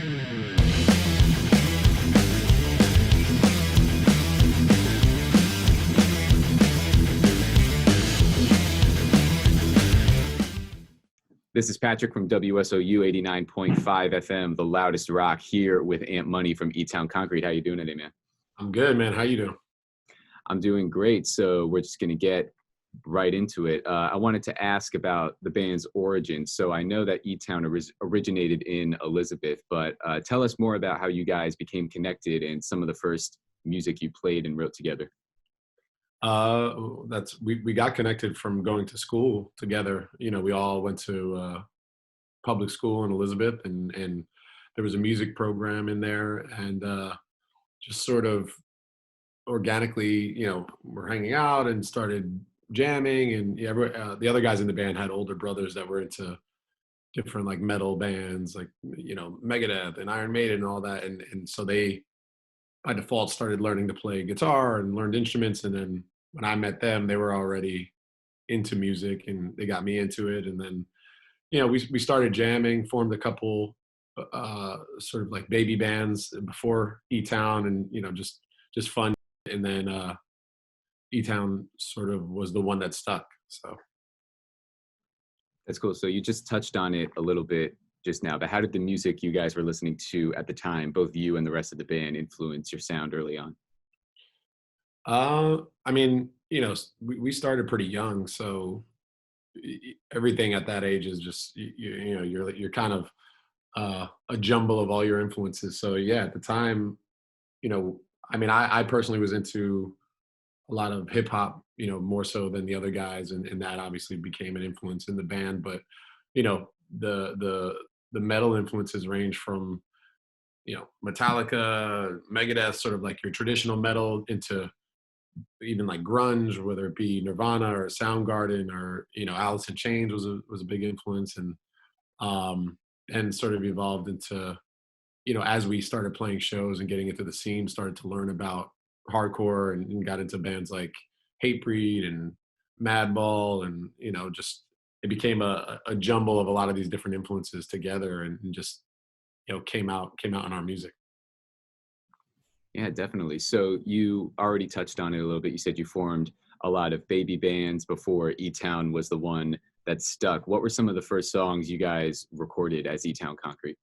This is Patrick from WSOU 89.5 FM, the loudest rock, here with Amp Money from E-Town Concrete. How you doing today, man? I'm good, man. How you doing? I'm doing great. So we're just going to get right into it. I wanted to ask about the band's origin. So I know that E-Town originated in Elizabeth, but tell us more about how you guys became connected and some of the first music you played and wrote together. We got connected from going to school together. You know, we all went to public school in Elizabeth, and there was a music program in there, and just sort of organically, you know, we're hanging out and started jamming, and the other guys in the band had older brothers that were into different like metal bands, like, you know, Megadeth and Iron Maiden and all that, and so they by default started learning to play guitar and learned instruments. And then when I met them, they were already into music and they got me into it. And then, you know, we started jamming, formed a couple sort of like baby bands before E-Town, and, you know, just fun. And then E-Town sort of was the one that stuck. So that's cool. So you just touched on it a little bit just now, but how did the music you guys were listening to at the time, both you and the rest of the band, influence your sound early on? I mean, you know, we started pretty young, so everything at that age is just you know, you're kind of a jumble of all your influences. So yeah, at the time, you know, I mean, I personally was into a lot of hip hop, you know, more so than the other guys, and that obviously became an influence in the band. But you know, the metal influences range from, you know, Metallica, Megadeth, sort of like your traditional metal, into even like grunge, whether it be Nirvana or Soundgarden, or, you know, Alice in Chains was a big influence, and sort of evolved into, you know, as we started playing shows and getting into the scene, started to learn about hardcore, and got into bands like Hatebreed and Madball, and, you know, just it became a jumble of a lot of these different influences together, and just, you know, came out in our music. Yeah, definitely. So you already touched on it a little bit. You said you formed a lot of baby bands before E-Town was the one that stuck. What were some of the first songs you guys recorded as E-Town Concrete?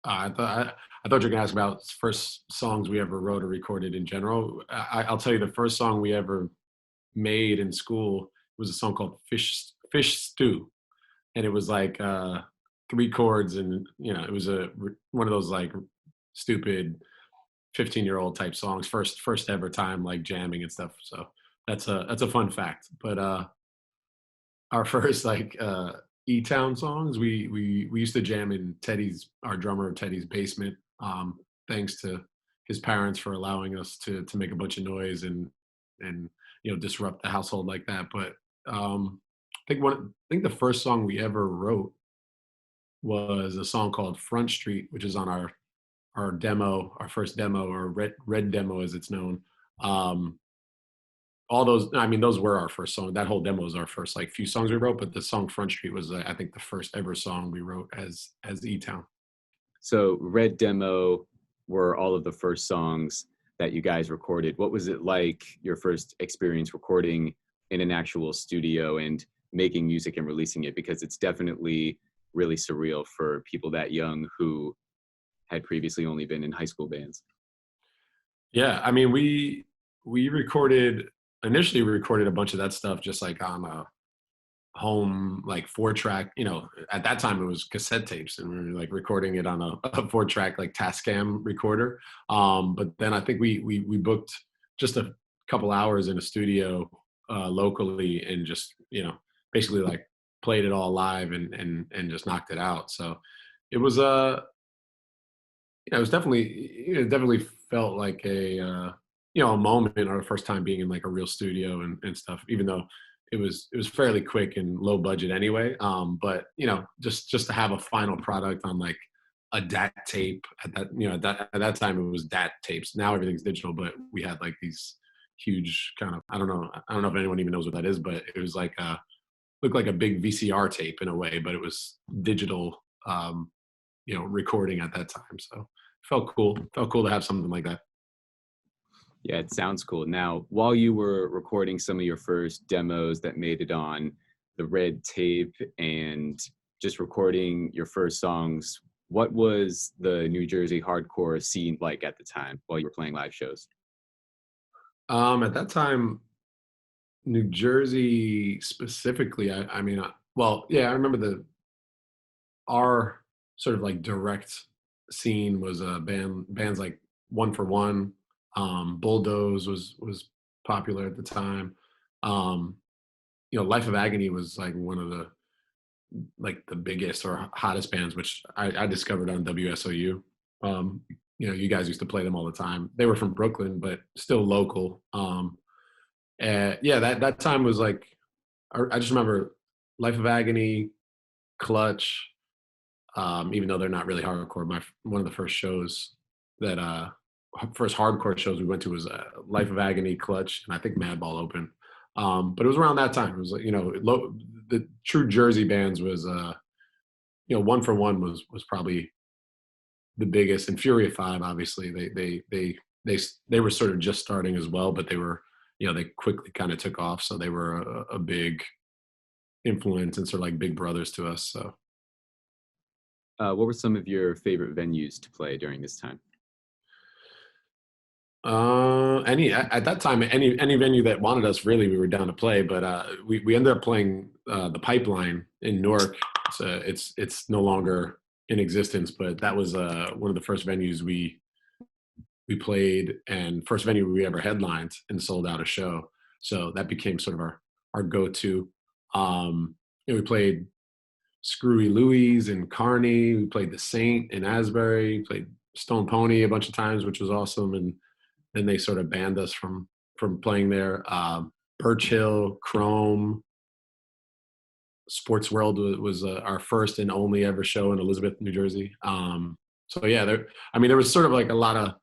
I thought you were going to ask about first songs we ever wrote or recorded in general. I'll tell you, the first song we ever made in school was a song called Fish Stew, and it was like 3 chords, and, you know, it was one of those like stupid 15-year-old type songs, first ever time like jamming and stuff. So that's a fun fact. But our first like E-Town songs, we used to jam in our drummer Teddy's basement. Thanks to his parents for allowing us to make a bunch of noise and you know, disrupt the household like that. But I think the first song we ever wrote was a song called Front Street, which is on our demo, our first demo, or red demo as it's known. All those, I mean, those were our first song. That whole demo was our first like few songs we wrote, but the song Front Street was, I think, the first ever song we wrote as E-Town. So red demo were all of the first songs that you guys recorded. What was it like, your first experience recording in an actual studio and making music and releasing it? Because it's definitely really surreal for people that young who had previously only been in high school bands. Yeah, I mean, we initially recorded a bunch of that stuff just like on a home like 4-track, you know, at that time it was cassette tapes, and we were like recording it on a 4-track like Tascam recorder. But then I think we booked just a couple hours in a studio locally, and just, you know, basically like played it all live and just knocked it out. So it was you know, it definitely felt like a you know, a moment, or the first time being in like a real studio and stuff, even though it was fairly quick and low budget anyway. But, you know, just to have a final product on like a DAT tape at that, you know, at that time it was DAT tapes. Now everything's digital, but we had like these huge kind of, I don't know if anyone even knows what that is, but it was like looked like a big VCR tape in a way, but it was digital recording at that time. So felt cool to have something like that. Yeah, it sounds cool. Now, while you were recording some of your first demos that made it on the red tape and just recording your first songs, what was the New Jersey hardcore scene like at the time while you were playing live shows? At that time, New Jersey specifically, I mean, well, yeah, I remember our sort of like direct scene was bands like One for One, Bulldoze was popular at the time. Um, Life of Agony was like one of the biggest or hottest bands, which I discovered on WSOU. Um, you guys used to play them all the time. They were from Brooklyn, but still local. And yeah, that time was like I just remember Life of Agony, Clutch. Even though they're not really hardcore, one of the first shows that first hardcore shows we went to was Life of Agony, Clutch, and I think Madball Open. But it was around that time. It was like the true Jersey bands was One for One was probably the biggest, and Fury of Five obviously they were sort of just starting as well, but they were they quickly kind of took off, so they were a big influence and sort of like big brothers to us. So What were some of your favorite venues to play during this time? any at that time, any venue that wanted us, really, we were down to play. But we ended up playing the Pipeline in Newark. It's no longer in existence, but that was one of the first venues we played, and first venue we ever headlined and sold out a show. So that became sort of our go-to. We played Screwy Louie's in Kearney. We played the Saint in Asbury. We played Stone Pony a bunch of times, which was awesome. And then they sort of banned us from playing there. Birch Hill, Chrome, Sports World was our first and only ever show in Elizabeth, New Jersey. So yeah, there was sort of like a lot of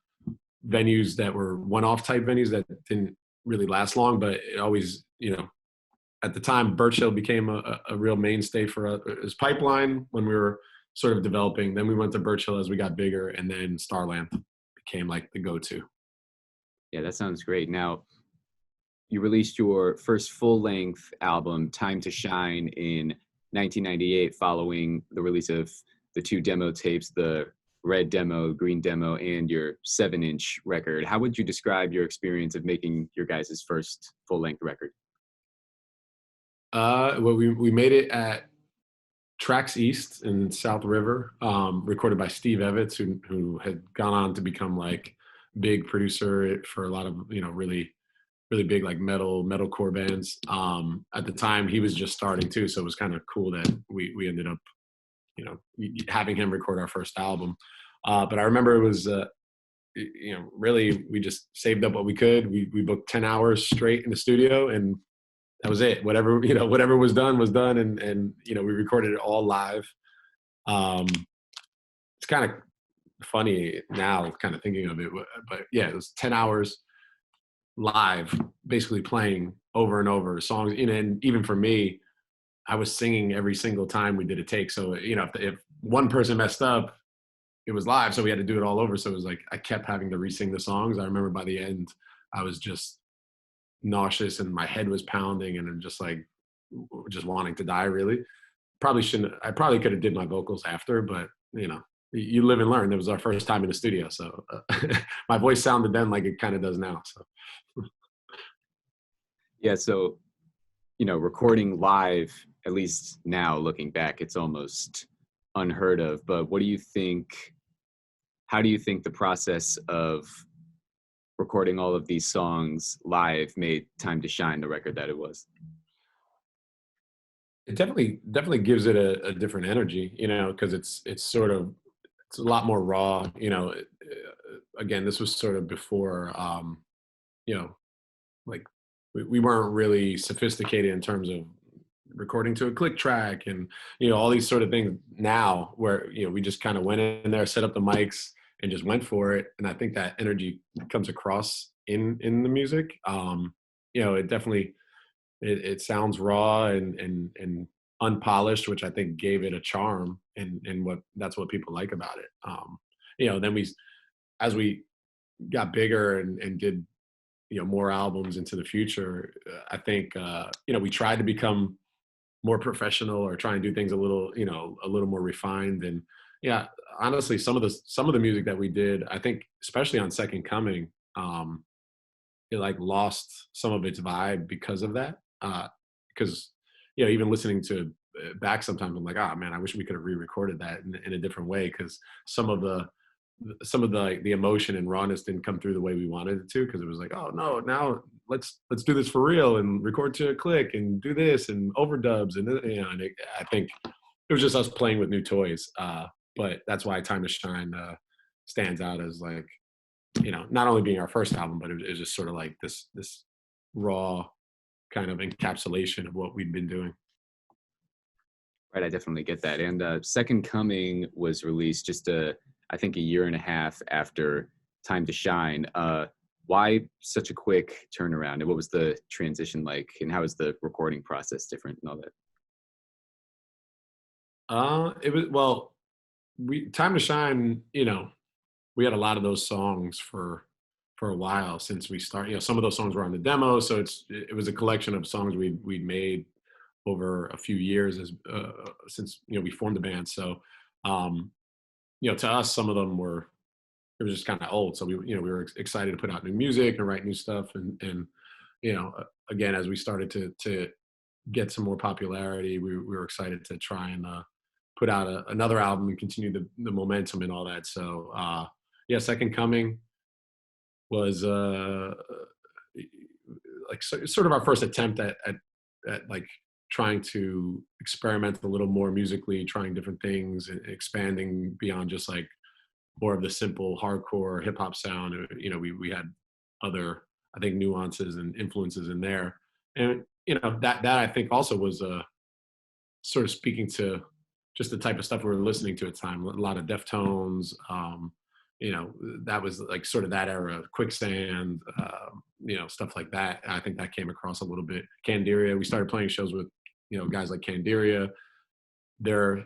venues that were one-off type venues that didn't really last long, but it always, at the time, Birch Hill became a real mainstay for us. It was Pipeline when we were sort of developing. Then we went to Birch Hill as we got bigger, and then Starland became like the go-to. Yeah, that sounds great. Now, you released your first full-length album, Time to Shine, in 1998, following the release of the two demo tapes, the red demo, green demo, and your 7-inch record. How would you describe your experience of making your guys' first full-length record? Well, we made it at Tracks East in South River, recorded by Steve Evans, who had gone on to become like big producer for a lot of really really big like metalcore bands. At the time, he was just starting too, so it was kind of cool that we ended up having him record our first album. But I remember it was really we just saved up what we could. We booked 10 hours straight in the studio, and that was it. Whatever was done, and we recorded it all live. It's kind of funny now, kind of thinking of it, but yeah, it was 10 hours live, basically playing over and over songs. And even for me, I was singing every single time we did a take. So if one person messed up, it was live, so we had to do it all over. So it was like I kept having to re-sing the songs. I remember by the end, I was just nauseous and my head was pounding, and I'm just like just wanting to die. Really, probably shouldn't. I probably could have did my vocals after, but you live and learn. It was our first time in the studio, so my voice sounded then like it kind of does now. So Yeah, so recording live, at least now looking back, it's almost unheard of. But what do you think? How do you think the process of recording all of these songs live made Time to Shine the record that it was? it definitely gives it a different energy, because it's a lot more raw. Again, this was sort of before, you know, like we weren't really sophisticated in terms of recording to a click track and all these sort of things now, where we just kind of went in there, set up the mics, and just went for it. And I think that energy comes across in the music. It definitely it sounds raw and unpolished, which I think gave it a charm, and what that's what people like about it. Then as we got bigger and did more albums into the future, I think we tried to become more professional or try and do things a little more refined. And yeah, honestly, some of the music that we did, I think, especially on Second Coming, it like lost some of its vibe because of that. Because even listening to back sometimes, I'm like, oh man, I wish we could have re-recorded that in a different way, because some of the like, the emotion and rawness didn't come through the way we wanted it to, because it was like, oh no, now let's do this for real and record to a click and do this and overdubs and I think it was just us playing with new toys. But that's why Time to Shine stands out as, like, not only being our first album, but it was just sort of like this raw kind of encapsulation of what we'd been doing. Right, I definitely get that. And Second Coming was released I think a year and a half after Time to Shine. Why such a quick turnaround? And what was the transition like? And how was the recording process different and all that? It was, well, we Time to Shine. We had a lot of those songs for a while since we started. Some of those songs were on the demo, so it was a collection of songs we'd made over a few years since we formed the band. So to us, some of them it was just kind of old. So we were excited to put out new music and write new stuff. And again, as we started to get some more popularity, we were excited to try and put out another album and continue the momentum and all that. So yeah, Second Coming was like sort of our first attempt at like trying to experiment a little more musically, trying different things, and expanding beyond just like more of the simple hardcore hip hop sound. We had other, I think, nuances and influences in there. And that I think also was sort of speaking to just the type of stuff we were listening to at the time. A lot of Deftones, that was like sort of that era, Quicksand, stuff like that. I think that came across a little bit. Candiria, we started playing shows with guys like Candiria. Their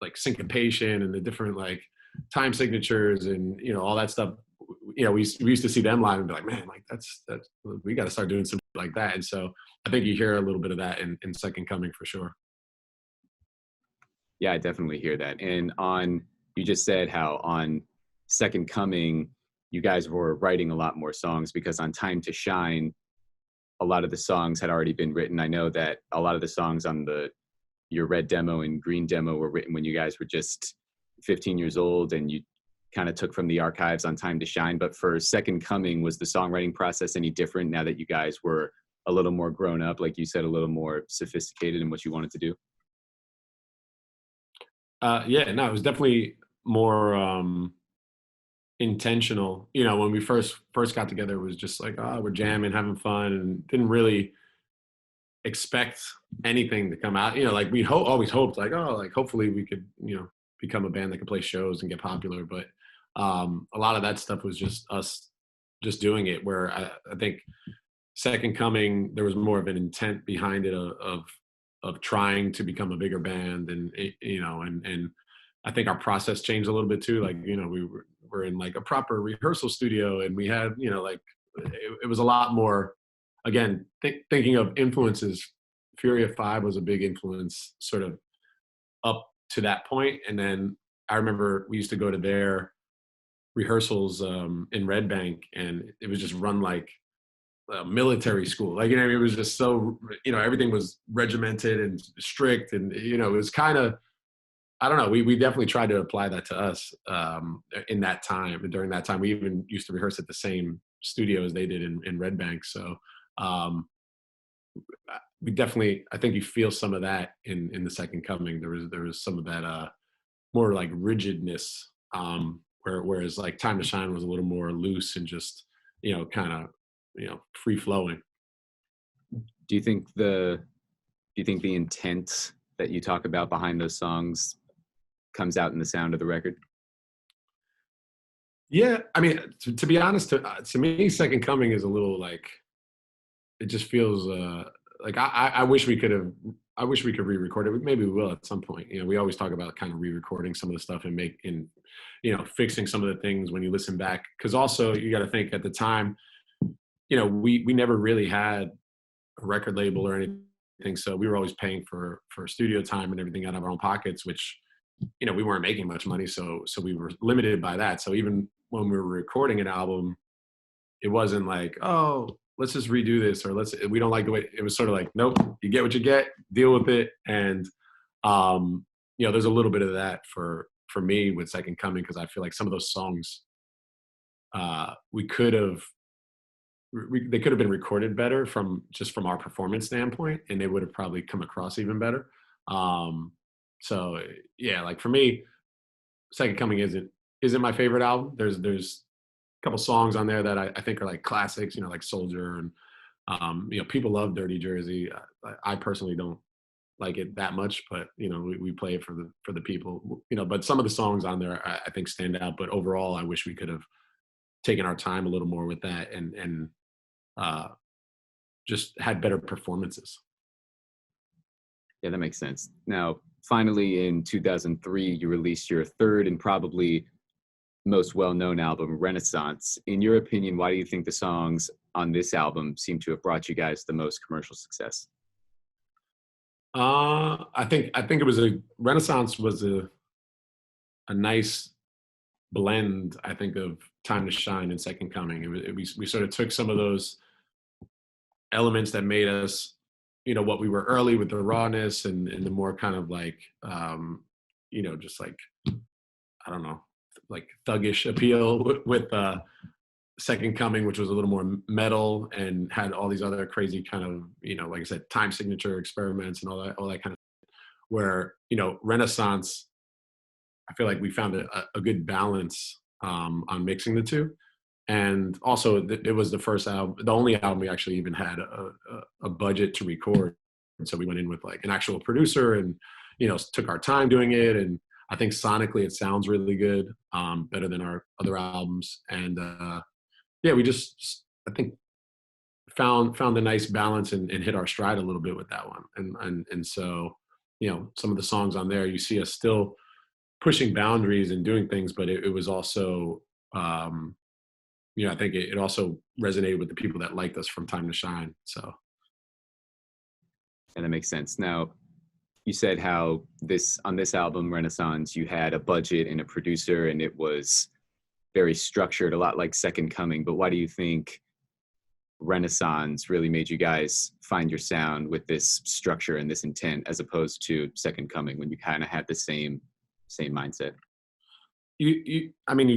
like syncopation and the different like time signatures and all that stuff. We used to see them live and be like, man, like that's we got to start doing something like that. And so I think you hear a little bit of that in Second Coming for sure. Yeah, I definitely hear that. And you just said how on Second Coming, you guys were writing a lot more songs, because on Time to Shine, a lot of the songs had already been written. I know that a lot of the songs on your red demo and green demo were written when you guys were just 15 years old, and you kind of took from the archives on Time to Shine. But for Second Coming, was the songwriting process any different now that you guys were a little more grown up, like you said, a little more sophisticated in what you wanted to do? Yeah, no, it was definitely more intentional. When we first got together, it was just like, oh, we're jamming, having fun, and didn't really expect anything to come out. Like we always hoped, like, oh, like hopefully we could, become a band that could play shows and get popular. But a lot of that stuff was just us just doing it. Where I think Second Coming, there was more of an intent behind it of trying to become a bigger band, and and I think our process changed a little bit too. Like we're in like a proper rehearsal studio, and we had like it was a lot more. Again, thinking of influences, Fury of Five was a big influence, sort of up to that point. And then I remember we used to go to their rehearsals in Red Bank, and it was just run like a military school. Like, it was just so, everything was regimented and strict. And, it was kind of, I don't know, we definitely tried to apply that to us in that time. And during that time, we even used to rehearse at the same studio as they did in Red Bank. So we definitely, I think you feel some of that in the Second Coming. There was some of that more like rigidness, whereas like Time to Shine was a little more loose and just, kind of, free flowing. Do you think the intent that you talk about behind those songs comes out in the sound of the record? Yeah, I mean, to be honest, to me, Second Coming is a little like, it just feels like I wish we could have I wish we could re-record it. Maybe we will at some point. You know, we always talk about kind of re-recording some of the stuff and fixing some of the things when you listen back. Because also you got to think at the time, you know, we never really had a record label or anything, so we were always paying for studio time and everything out of our own pockets, which, you know, we weren't making much money, so we were limited by that. So even when we were recording an album, it wasn't like, oh, let's just redo this, or we don't like the way. It was sort of like, nope, you get what you get, deal with it. And you know, there's a little bit of that for me with Second Coming, because I feel like some of those songs we could have they could have been recorded better from our performance standpoint, and they would have probably come across even better. So yeah, like for me, Second Coming isn't my favorite album. There's a couple songs on there that I think are like classics, you know, like Soldier, and you know, people love Dirty Jersey. I personally don't like it that much, but you know, we play it for the people, you know. But some of the songs on there I think stand out. But overall, I wish we could have taken our time a little more with that, and uh, just had better performances. Yeah, that makes sense. Now, finally, in 2003, you released your third and probably most well-known album, Renaissance. In your opinion, why do you think the songs on this album seem to have brought you guys the most commercial success? I think it was Renaissance was a nice blend, I think, of Time to Shine and Second Coming. We sort of took some of those elements that made us, you know, what we were early with the rawness and the more kind of like, you know, just like, I don't know, like thuggish appeal with Second Coming, which was a little more metal and had all these other crazy kind of, you know, like I said, time signature experiments and all that kind of, where, you know, Renaissance, I feel like we found a good balance on mixing the two. And also it was the first album, the only album we actually even had a budget to record. And so we went in with like an actual producer and, you know, took our time doing it. And I think sonically it sounds really good, better than our other albums. And yeah, we just, I think, found a nice balance and hit our stride a little bit with that one. And so, you know, some of the songs on there, you see us still pushing boundaries and doing things, but it was also, you know, I think it also resonated with the people that liked us from Time to Shine. So. And that makes sense. Now, you said how on this album, Renaissance, you had a budget and a producer, and it was very structured, a lot like Second Coming. But why do you think Renaissance really made you guys find your sound with this structure and this intent, as opposed to Second Coming, when you kind of had the same mindset? I mean,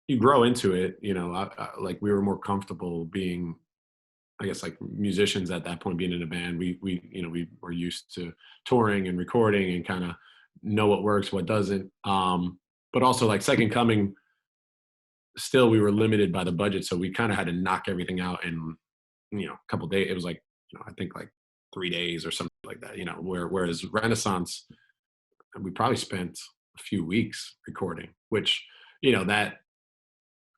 you grow into it, you know. Like we were more comfortable being, I guess, like musicians at that point, being in a band. You know, we were used to touring and recording and kind of know what works, what doesn't. But also like Second Coming, still we were limited by the budget, so we kind of had to knock everything out in, you know, a couple of days. It was like, you know, I think like 3 days or something like that, you know. Whereas Renaissance, we probably spent a few weeks recording, which, you know, that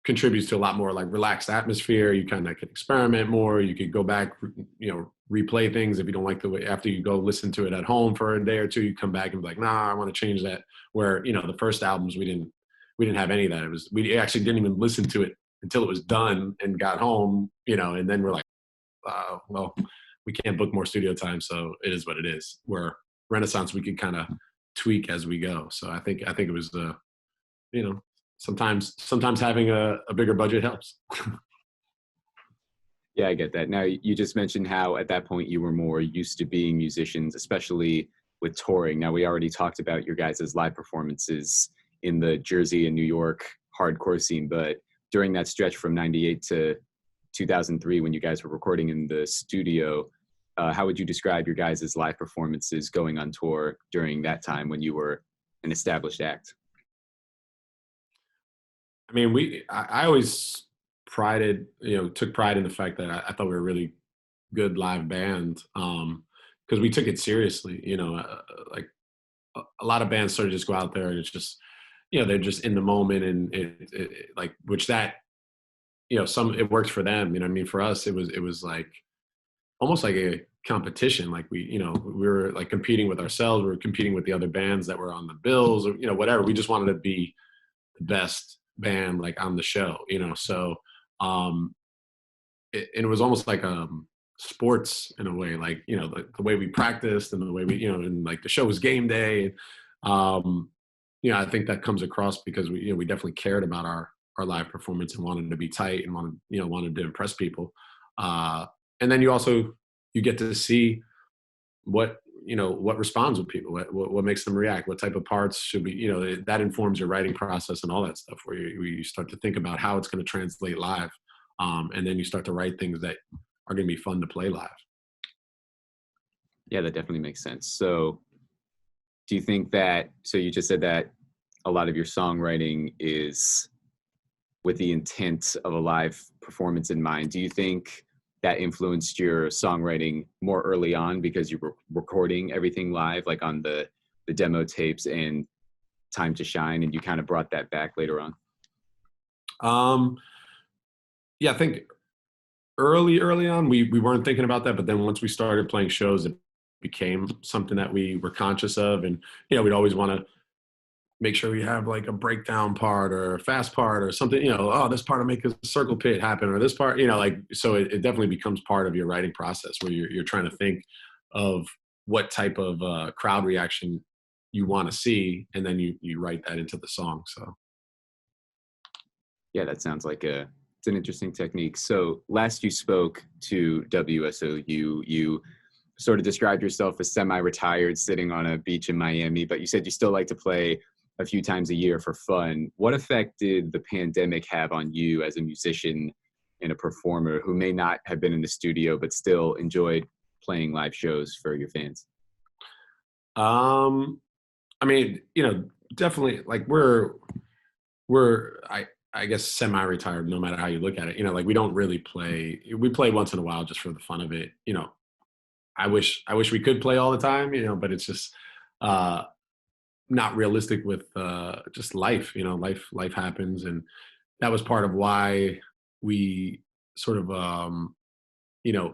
contributes to a lot more like relaxed atmosphere. You kind of could experiment more. You could go back, you know, replay things if you don't like the way. After you go listen to it at home for a day or two, you come back and be like, nah, I want to change that. Where, you know, the first albums we didn't have any of that. We actually didn't even listen to it until it was done and got home, you know, and then we're like, well, we can't book more studio time, so it is what it is. Where Renaissance, we could kind of tweak as we go. So I think it was you know, sometimes having a bigger budget helps. Yeah, I get that. Now, you just mentioned how at that point you were more used to being musicians, especially with touring. Now, we already talked about your guys' live performances in the Jersey and New York hardcore scene, but during that stretch from 98 to 2003, when you guys were recording in the studio, how would you describe your guys' live performances going on tour during that time when you were an established act? I mean, I always took pride in the fact that I thought we were a really good live band, because we took it seriously. You know, like a lot of bands sort of just go out there and it's just, you know, they're just in the moment, and like, which that, you know, it works for them. You know what I mean? For us, it was like almost like competition. Like we were like competing with ourselves. We were competing with the other bands that were on the bills, or whatever. We just wanted to be the best band like on the show. So um, and it was almost like sports in a way, like the way we practiced and the way we and like the show was game day. um I think that comes across because we definitely cared about our live performance and wanted to be tight and wanted to impress people. uh and then you get to see what what responds with people, what makes them react, what type of parts should be, that informs your writing process and all that stuff, where you start to think about how it's going to translate live. And then you start to write things that are going to be fun to play live. Yeah, that definitely makes sense. So do you think that, so you just said that a lot of your songwriting is with the intent of a live performance in mind. Do you think that influenced your songwriting more early on because you were recording everything live, like on the demo tapes and Time to Shine, and you kind of brought that back later on? um yeah, I think early on we weren't thinking about that, but then once we started playing shows, it became something that we were conscious of. And we'd always want to make sure we have like a breakdown part or a fast part or something, oh, this part will make a circle pit happen, or this part, like, so it definitely becomes part of your writing process, where you're trying to think of what type of crowd reaction you want to see, and then you write that into the song. So Yeah, that sounds like it's an interesting technique. So last you spoke to WSOU, you sort of described yourself as semi-retired, sitting on a beach in Miami, but you said you still like to play a few times a year for fun. What effect did the pandemic have on you as a musician and a performer who may not have been in the studio but still enjoyed playing live shows for your fans? um I mean, definitely, like we're I guess semi-retired, no matter how you look at it. Like we don't really play. We play once in a while just for the fun of it. I wish we could play all the time, but it's just uh not realistic with just life. Life happens, and that was part of why we sort of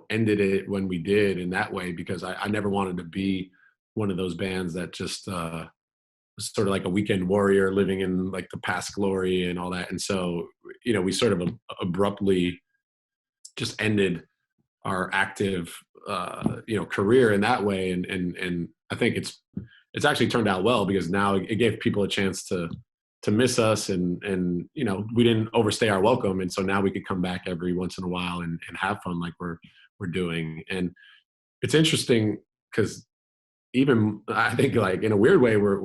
ended it when we did in that way, because I never wanted to be one of those bands that just sort of like a weekend warrior living in like the past glory and all that. And so, we sort of abruptly just ended our active, career in that way. And I think it's actually turned out well, because now it gave people a chance to miss us, and we didn't overstay our welcome. And so now we could come back every once in a while and have fun like we're doing. And it's interesting because even I think, like, in a weird way, we're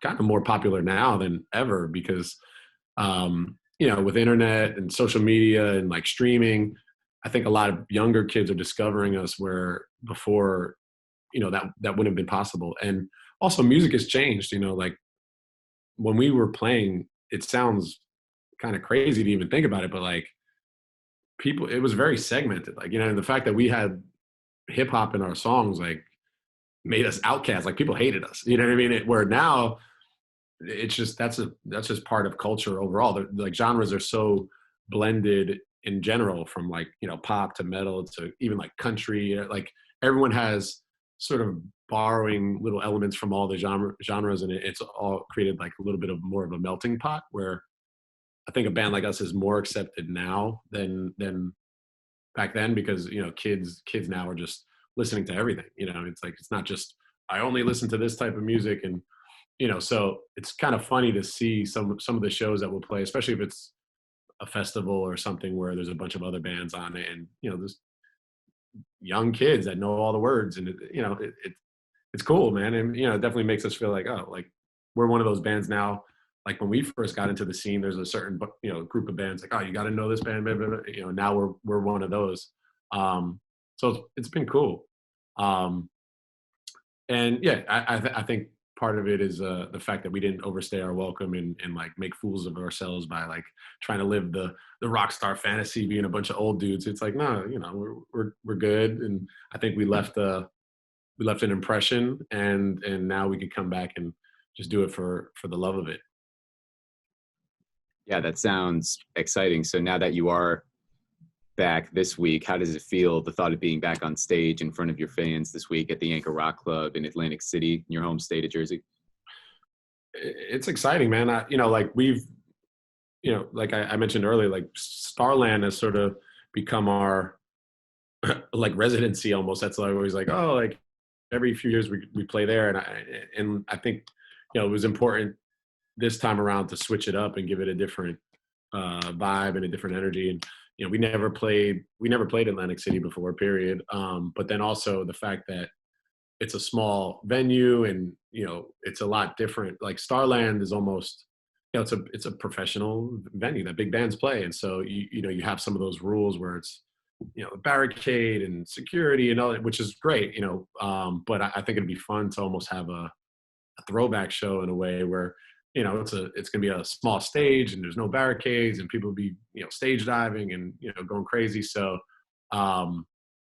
kind of more popular now than ever, because with internet and social media and like streaming, I think a lot of younger kids are discovering us, where before, that wouldn't have been possible. And also music has changed. Like when we were playing, it sounds kind of crazy to even think about it, but like people, it was very segmented. Like, and the fact that we had hip hop in our songs, like, made us outcasts. Like people hated us. You know what I mean? Where now it's just that's just part of culture overall. Like genres are so blended in general, from like pop to metal to even like country. Like everyone has sort of borrowing little elements from all the genres, and it's all created like a little bit of more of a melting pot, where I think a band like us is more accepted now than back then, because kids now are just listening to everything. It's like, it's not just I only listen to this type of music. And so it's kind of funny to see some of the shows that we'll play, especially if it's a festival or something where there's a bunch of other bands on it, and there's young kids that know all the words, and it's cool, man. And it definitely makes us feel like, oh, like we're one of those bands now. Like when we first got into the scene, there's a certain group of bands like, oh, you got to know this band, blah, blah, blah. Now we're one of those. So it's been cool. Um, and yeah, I think part of it is the fact that we didn't overstay our welcome, and like make fools of ourselves by like trying to live the rock star fantasy, being a bunch of old dudes. It's like, no, we're good. And I think we left an impression, and now we could come back and just do it for the love of it. Yeah, that sounds exciting. So now that you are back this week. How does it feel, the thought of being back on stage in front of your fans this week at the Anchor Rock Club in Atlantic City, in your home state of Jersey? It's exciting, man. Like we've, like I mentioned earlier, like Starland has sort of become our like residency almost. That's why I always like, oh, like every few years we play there, and I think it was important this time around to switch it up and give it a different vibe and a different energy. And we never played Atlantic City before, period. But then also the fact that it's a small venue and it's a lot different. Like Starland is almost it's a professional venue that big bands play, and so you have some of those rules where it's barricade and security and all that, which is great, but I think it'd be fun to almost have a throwback show in a way where it's gonna be a small stage and there's no barricades and people will be stage diving and going crazy. So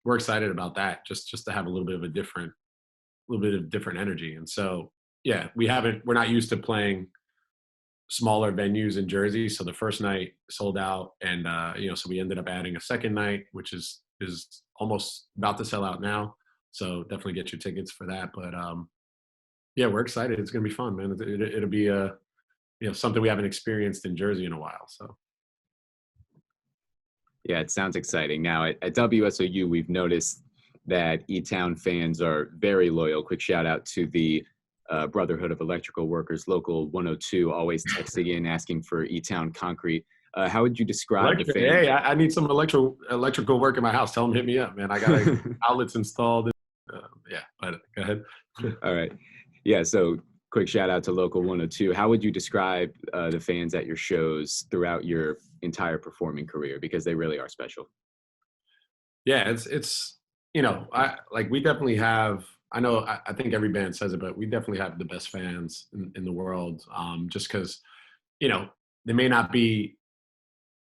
we're excited about that, just to have a little bit of different energy. And so yeah, we're not used to playing smaller venues in Jersey. So the first night sold out, and so we ended up adding a second night, which is almost about to sell out now. So definitely get your tickets for that. But yeah, we're excited. It's gonna be fun, man. It'll be something we haven't experienced in Jersey in a while. So Yeah, it sounds exciting. Now at WSOU, we've noticed that E-Town fans are very loyal. Quick shout out to the Brotherhood of Electrical Workers, Local 102, always texting in asking for E-Town concrete. How would you describe the fans? Hey, I need some electrical work in my house. Tell them hit me up, man. I got outlets installed. Yeah, but go ahead. All right. Yeah, so quick shout out to Local 102. How would you describe the fans at your shows throughout your entire performing career? Because they really are special. Yeah, it's we definitely have. I think every band says it, but we definitely have the best fans in the world. Just because they may not be,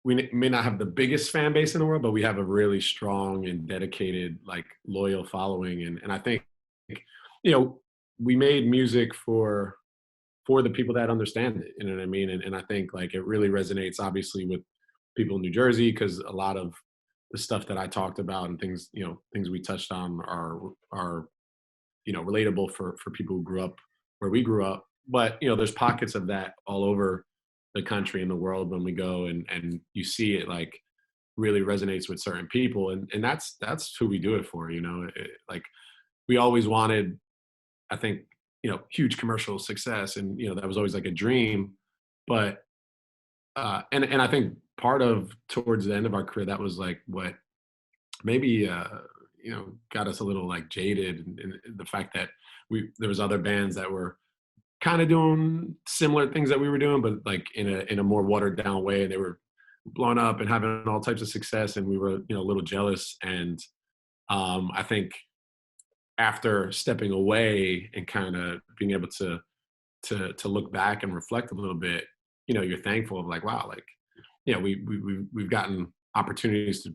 we may not have the biggest fan base in the world, but we have a really strong and dedicated, like loyal following. And I think we made music for the people that understand it. You know what I mean? And I think like it really resonates, obviously, with people in New Jersey, because a lot of the stuff that I talked about and things we touched on are relatable for people who grew up where we grew up. But there's pockets of that all over the country and the world when we go, and you see it like really resonates with certain people, and that's who we do it for. Like we always wanted, I think, huge commercial success, and that was always like a dream. But and I think part of towards the end of our career, that was like what maybe got us a little like jaded, and the fact that there was other bands that were kind of doing similar things that we were doing, but like in a more watered down way, and they were blowing up and having all types of success, and we were a little jealous. And I think after stepping away and kind of being able to look back and reflect a little bit, you're thankful of like, wow, like we've gotten opportunities to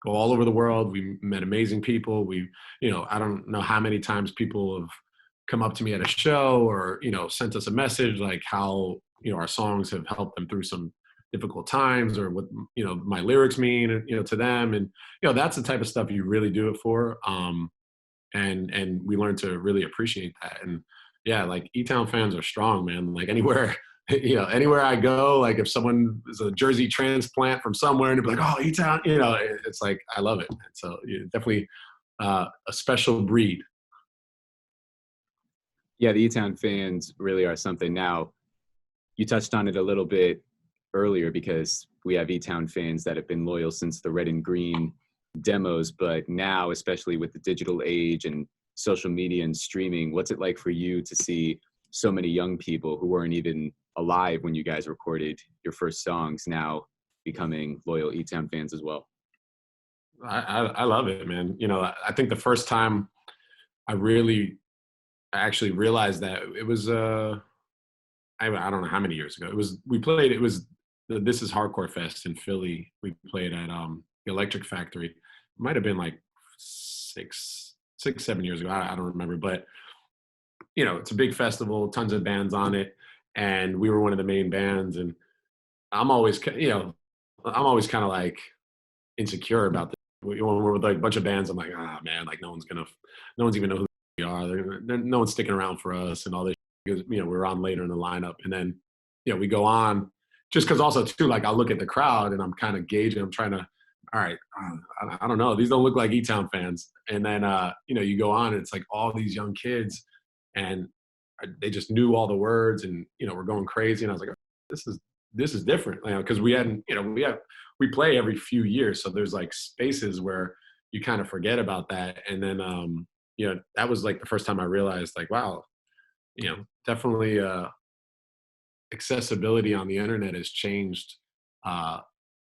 go all over the world. We met amazing people. I don't know how many times people have come up to me at a show or, sent us a message, like how, our songs have helped them through some difficult times, or what, my lyrics mean, to them. And, that's the type of stuff you really do it for. And we learned to really appreciate that. And yeah, like E-Town fans are strong, man. Like anywhere, anywhere I go, like if someone is a Jersey transplant from somewhere and they're like, oh, E-Town, it's like, I love it. And so definitely a special breed. Yeah, the E-Town fans really are something. Now, you touched on it a little bit earlier, because we have E-Town fans that have been loyal since the Red and Green demos, but now, especially with the digital age and social media and streaming, what's it like for you to see so many young people who weren't even alive when you guys recorded your first songs now becoming loyal E-Town fans as well? I love it, man. I think the first time I actually realized that, it was I don't know how many years ago. It was the This Is Hardcore Fest in Philly. We played at the Electric Factory. It might have been like 7 years ago. I don't remember, but it's a big festival, tons of bands on it, and we were one of the main bands. And I'm always kind of like, insecure about this. When we're with like a bunch of bands, I'm like, ah, man, like no one's even know who we are. No one's sticking around for us and all this because we're on later in the lineup, and then we go on just because also too like I'll look at the crowd and I'm kind of gauging. I'm trying to, all right, I don't know, these don't look like E-Town fans, and then you go on and it's like all these young kids and they just knew all the words and we're going crazy, and I was like, oh, this is different, because we hadn't we play every few years, so there's like spaces where you kind of forget about that, and then that was like the first time I realized like, wow, definitely accessibility on the internet has changed.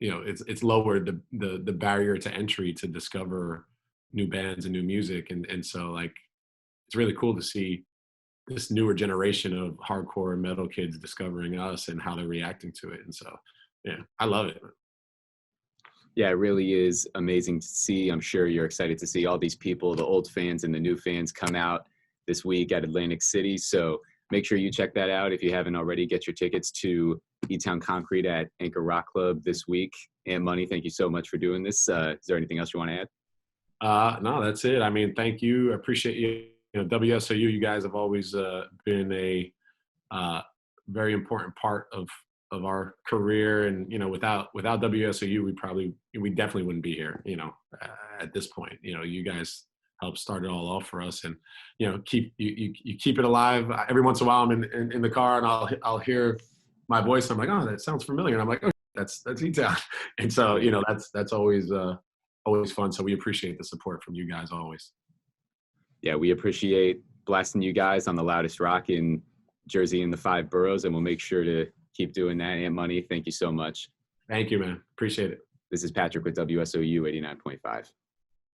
It's lowered the barrier to entry to discover new bands and new music, and so like it's really cool to see this newer generation of hardcore metal kids discovering us and how they're reacting to it. And so, yeah, I love it. Yeah, it really is amazing to see. I'm sure you're excited to see all these people, the old fans and the new fans, come out this week at Atlantic City. So make sure you check that out. If you haven't already, get your tickets to E-Town Concrete at Anchor Rock Club this week. And Money, thank you so much for doing this. Is there anything else you want to add? No, that's it. I mean, thank you. I appreciate you. WSOU, you guys have always been a very important part of our career, and without WSOU, we definitely wouldn't be here. At this point, you guys helped start it all off for us, and keep it alive. Every once in a while, I'm in the car and I'll hear my voice. I'm like, oh, that sounds familiar, and I'm like, oh, that's E-Town. And so that's always fun. So we appreciate the support from you guys always. Yeah, we appreciate blasting you guys on the loudest rock in Jersey and the 5 boroughs, and we'll make sure to keep doing that. And Money, thank you so much. Thank you, man. Appreciate it. This is Patrick with WSOU 89.5.